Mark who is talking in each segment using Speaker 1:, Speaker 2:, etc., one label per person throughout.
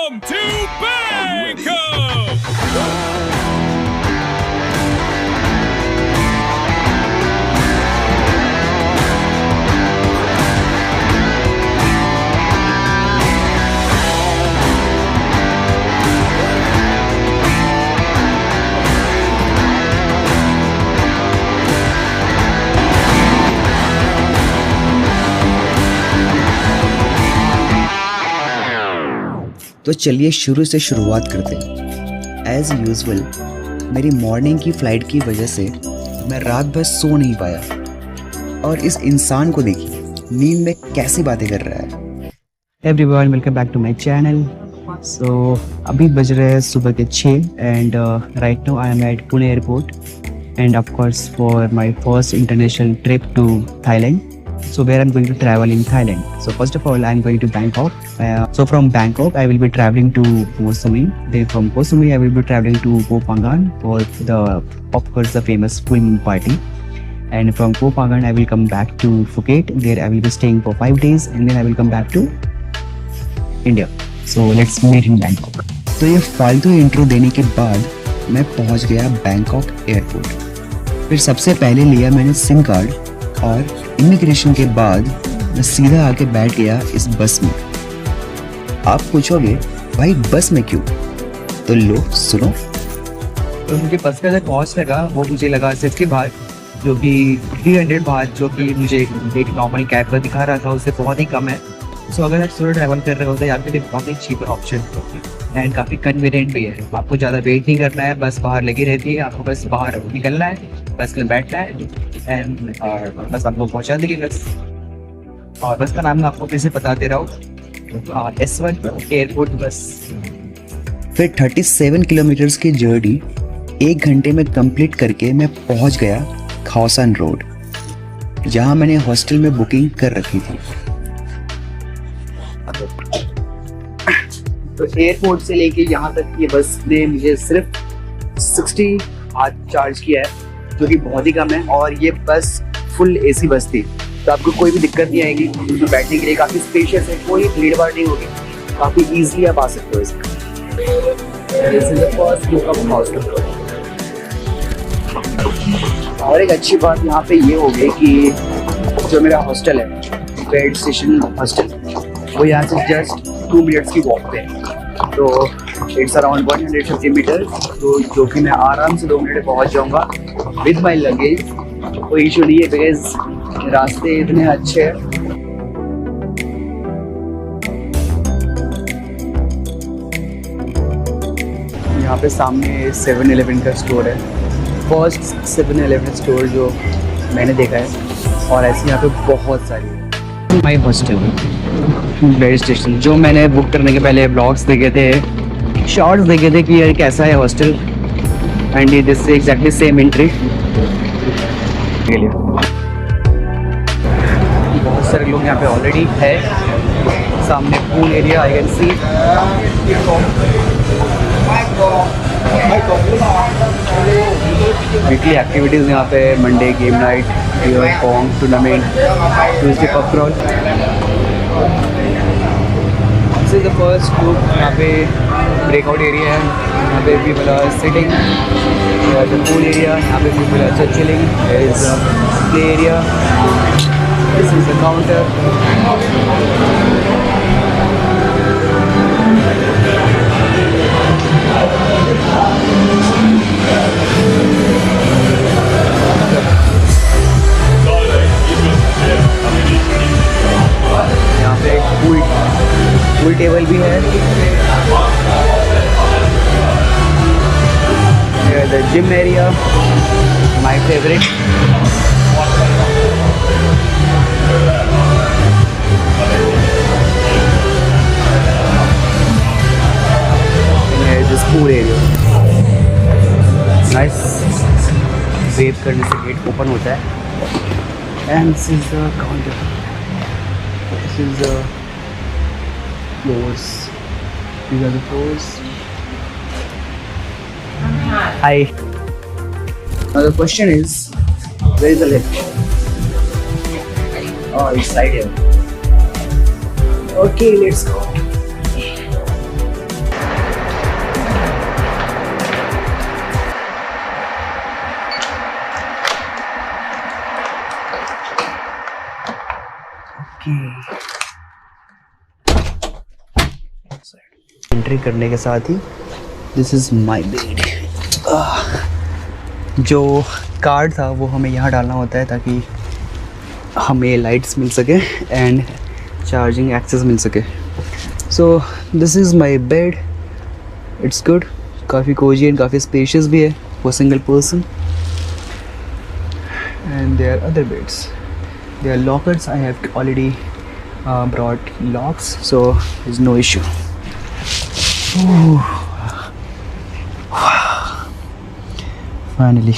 Speaker 1: Welcome to Bangkok!
Speaker 2: तो चलिए शुरू से शुरुआत करते हैं। एज़ यूजुअल मेरी मॉर्निंग की फ़्लाइट की वजह से मैं रात भर सो नहीं पाया और इस इंसान को देखिए नींद में कैसी बातें कर रहा है। Everyone welcome back to my channel. So अभी बज रहे हैं सुबह के 6 and right now I am at Pune airport and of course for my first international trip to Thailand. So where I'm going to travel in Thailand. So first of all, I'm going to Bangkok. So from Bangkok, I will be traveling to Koh Samui. Then from Koh Samui, I will be traveling to Koh Phangan for of course, the famous full moon party. And from Koh Phangan, I will come back to Phuket. There I will be staying for 5 days, and then I will come back to India. So let's meet in Bangkok. तो ये फालतू intro देने के बाद मैं पहुंच गया Bangkok airport. फिर सबसे पहले लिया मैंने सिम कार्ड और इमिग्रेशन के बाद मैं सीधा आके बैठ गया इस बस में. आप पूछोगे भाई बस में क्यों? तो लो सुनो. तो मुझे बस का जो कॉस्ट लगा वो मुझे लगा 60 बात, जो कि 300 बात जो कि मुझे एक नॉर्मल कैब पर दिखा रहा था उससे बहुत ही कम है. सो अगर आप सोलो ट्रैवल कर रहे हो तो यहाँ पे बहुत ही चीपर ऑप्शन एंड काफ़ी कन्वीनियंट भी है. आपको ज़्यादा वेट नहीं करना है, बस बाहर लगी रहती है. आपको बस बाहर निकलना है, बस में बैठना है एंड बस आपको पहुँचा देगी बस. और बस का नाम मैं आपको फिर से बता दे रहा हूँ, S1 एयरपोर्ट बस. फिर 37 किलोमीटर्स की जर्नी 1 घंटे में कंप्लीट करके मैं पहुँच गया खा सान रोड, जहाँ मैंने हॉस्टल में बुकिंग कर रखी थी. तो एयरपोर्ट से लेके यहाँ तक ये बस ने मुझे सिर्फ 60 बात चार्ज किया है, जो कि बहुत ही कम है. और ये बस फुल एसी बस थी, तो आपको कोई भी दिक्कत नहीं आएगी. उसमें बैठने के लिए काफ़ी स्पेशियस है, कोई भीड़ भाड़ नहीं होगी, काफ़ी ईजिली आप आ सकते हो इसमें. This is the first look of hostel. और एक अच्छी बात यहाँ पे ये हो गई कि जो मेरा हॉस्टल है, बेड स्टेशन हॉस्टल, वो यहाँ से जस्ट 2 मिनट्स की वॉक पे है. तो इट्स अराउंड 150 मीटर, तो जो कि मैं आराम से 2 मिनट में पहुँच जाऊँगा विद माई लगेज. कोई इशू नहीं है बिकॉज रास्ते इतने अच्छे हैं. यहाँ पे सामने 7-Eleven का स्टोर है, फर्स्ट 7-Eleven स्टोर जो मैंने देखा है. और ऐसे यहाँ पे बहुत सारी. माई हॉस्टल बेड स्टेशन, जो मैंने बुक करने के पहले ब्लॉग्स देखे थे, शॉर्ट्स देखे थे कि यार कैसा है hostel, and this is exactly same entry के लिए. बहुत सारे लोग यहाँ पे ऑलरेडी है. सामने pool area I can see. Weekly activities यहाँ पे Monday game night, pong tournament, Tuesday pub crawl. This is the first look. यहाँ पे ब्रेकआउट एरिया है, यहाँ पे people are sitting. The pool area, यहाँ पे people are just chilling. There is a play area. This is the counter. यहाँ पे एक पूल टेबल भी है. The gym area, my favourite. This pool area nice. Wave करने से gate open होता है. And this is the counter. This is the floors. These are the floors. Hi. Now the question is, where is the lift? Oh, it's right here. Okay, let's go. Side. Entry करने के साथ ही this is my bed. जो card था वो हमें यहाँ डालना होता है ताकि हमें लाइट्स मिल सके एंड चार्जिंग एक्सेस मिल सके। So this is my bed, it's good, काफ़ी कोजी एंड काफ़ी स्पेशियस भी है for single person. And there other beds, there lockers, I have already brought locks, so there's no issue. Finally,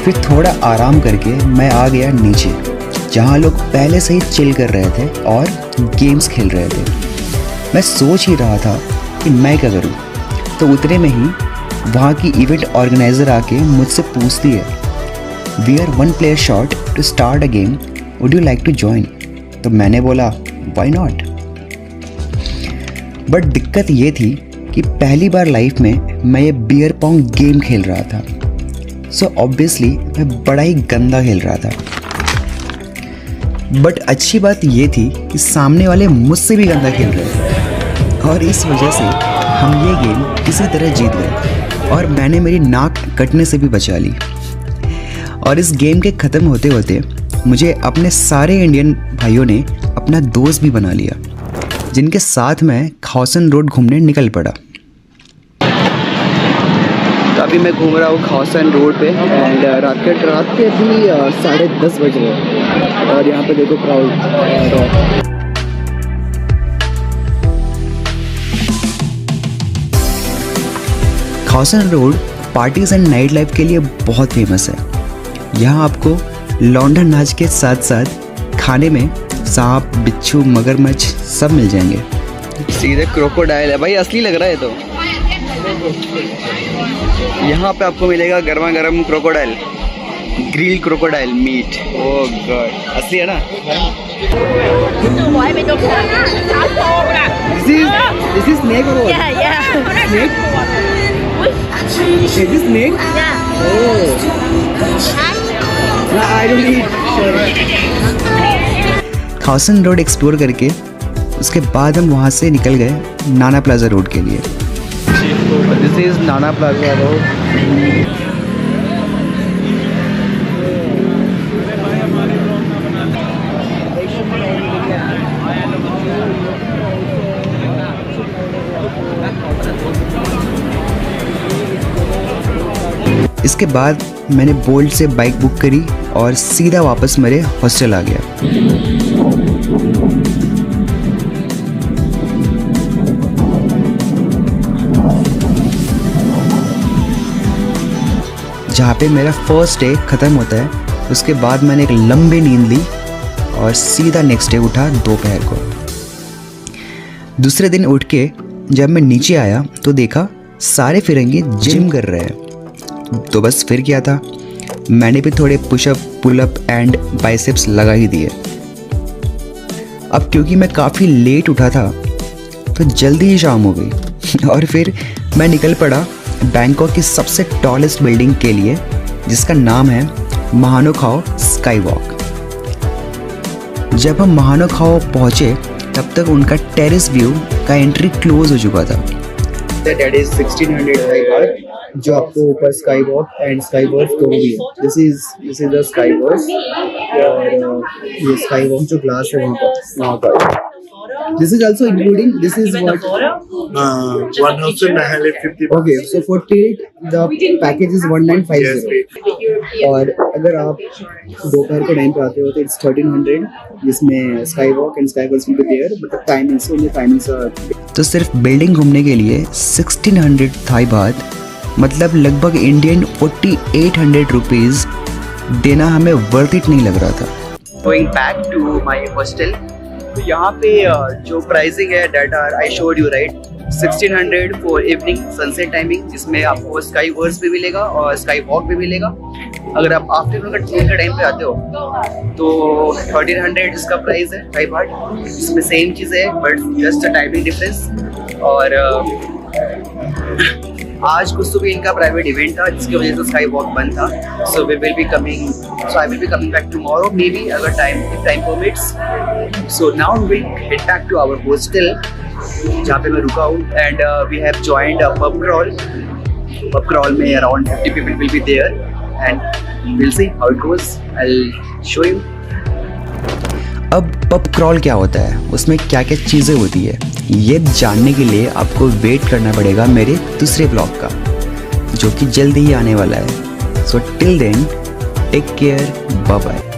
Speaker 2: फिर थोड़ा आराम करके मैं आ गया नीचे, जहाँ लोग पहले से ही चिल कर रहे थे और गेम्स खेल रहे थे। मैं सोच ही रहा था कि मैं क्या करूँ, तो उतने में ही वहाँ की इवेंट ऑर्गेनाइज़र आके मुझसे पूछती है, we are 1 player short to start a game, would you like to join? तो मैंने बोला वाई नॉट। बट दिक्कत ये थी कि पहली बार लाइफ में मैं ये बियर पॉन्ग गेम खेल रहा था, सो ऑब्वियसली मैं बड़ा ही गंदा खेल रहा था। बट अच्छी बात ये थी कि सामने वाले मुझसे भी गंदा खेल रहे थे और इस वजह से हम ये गेम किसी तरह जीत गए और मैंने मेरी नाक कटने से भी बचा ली। और इस गेम के ख़त्म होते होते मुझे अपने सारे इंडियन भाइयों ने अपना दोस्त भी बना लिया, जिनके साथ मैं खाउसन रोड घूमने निकल पड़ा। तो अभी मैं घूम रहा हूँ खाउसन रोड पे एंड रात के भी 10:30 बज रहे और यहाँ पे देखो crowd. Khaosan road parties and night life के लिए बहुत फेमस है। यहाँ आपको लौंडा नाच के साथ साथ खाने में सांप, बिच्छू, मगरमच्छ सब मिल जाएंगे। सीधे क्रोकोडाइल है भाई, असली लग रहा है। तो यहाँ पे आपको मिलेगा गर्मा गर्म क्रोकोडाइल, ग्रिल क्रोकोडाइल मीट। ओह गॉड, असली है ना? This is snake or what?
Speaker 3: Yeah.
Speaker 2: Snake? Is this snake?
Speaker 3: Yeah.
Speaker 2: Oh. I don't eat. Khaosan road explore करके उसके बाद हम वहाँ से निकल गए नाना प्लाजा रोड के लिए। This is Nana plaza road. इसके बाद मैंने बोल्ट से बाइक बुक करी और सीधा वापस मेरे हॉस्टल आ गया। जहाँ पे मेरा फर्स्ट डे ख़त्म होता है, उसके बाद मैंने एक लंबी नींद ली और सीधा नेक्स्ट डे उठा दोपहर को। दूसरे दिन उठ के जब मैं नीचे आया तो देखा सारे फिरंगी जिम कर रहे हैं। तो बस फिर क्या था, मैंने भी थोड़े पुशअप, पुलअप एंड बाइसेप्स लगा ही दिए। अब क्योंकि मैं काफ़ी लेट उठा था तो जल्दी ही शाम हो गई और फिर मैं निकल पड़ा बैंकॉक की सबसे टॉलेस्ट बिल्डिंग के लिए, जिसका नाम है महानोखाओ स्काई वॉक। जब हम महानोखाओ पहुँचे तब तक उनका टेरेस व्यू का एंट्री क्लोज हो चुका था। That is 1600 हाई बार, जो आपको ऊपर sky walk and sky walk दोनों भी है। This is the sky walk और ये स्काई वॉक जो ग्लास है वहाँ पर। This is also including, this is what?
Speaker 4: 1950.
Speaker 2: Okay, so for tilt, the package is 1950. और अगर आप दोपहर के टाइम पे आते हो तो it's 1300, जिसमें sky walk and sky walk will be there, but the timings, only timings are. तो सिर्फ बिल्डिंग घूमने के लिए 1600 थाई बात, मतलब लगभग इंडियन 4800 रुपीज़ देना हमें वर्थ इट नहीं लग रहा था। Going back to my hostel, तो यहाँ पे जो प्राइसिंग है that are I showed you right, 1600 for evening sunset timing, जिसमें आपको स्काई वर्स भी मिलेगा और स्काई वॉक भी मिलेगा। अगर आप आफ्टरनून का टाइम पे आते हो तो 1300 इसका प्राइस है थाई बात। इसमें सेम चीज़ है but just a timing difference. और आज कुछ सुबह इनका प्राइवेट इवेंट था जिसकी वजह से स्काई वॉक बंद था. So we will be coming, so I will be coming back tomorrow maybe, अगर time permits. So now we will head back to our hostel जहाँ पे मैं रुका हूँ. And we have joined a pub crawl. Pub crawl में around 50 people will be there and will see how it goes. I will show you. अब pub crawl क्या होता है, उसमें क्या क्या चीज़ें होती है, ये जानने के लिए आपको वेट करना पड़ेगा मेरे दूसरे ब्लॉग का जो कि जल्दी ही आने वाला है. So till then take care, bye bye.